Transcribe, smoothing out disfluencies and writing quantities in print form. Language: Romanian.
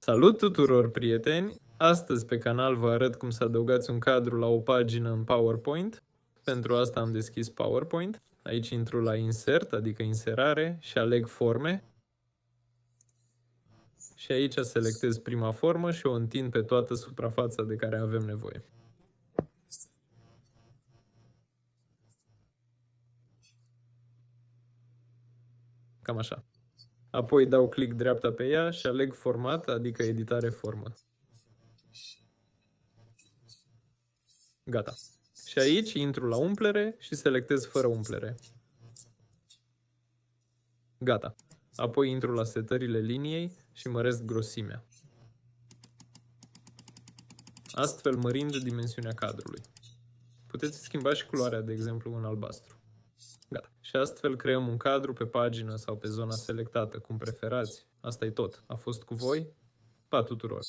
Salut tuturor, prieteni! Astăzi pe canal vă arăt cum să adăugați un cadru la o pagină în PowerPoint. Pentru asta am deschis PowerPoint. Aici intru la Insert, adică inserare, și aleg forme. Și aici selectez prima formă și o întind pe toată suprafața de care avem nevoie. Cam așa. Apoi dau click dreapta pe ea și aleg format, adică editare formă. Gata. Și aici intru la umplere și selectez fără umplere. Gata. Apoi intru la setările liniei și măresc grosimea, astfel mărind dimensiunea cadrului. Puteți schimba și culoarea, de exemplu, în albastru. Gata. Și astfel creăm un cadru pe pagină sau pe zona selectată, cum preferați. Asta e tot. A fost cu voi? Pa tuturor!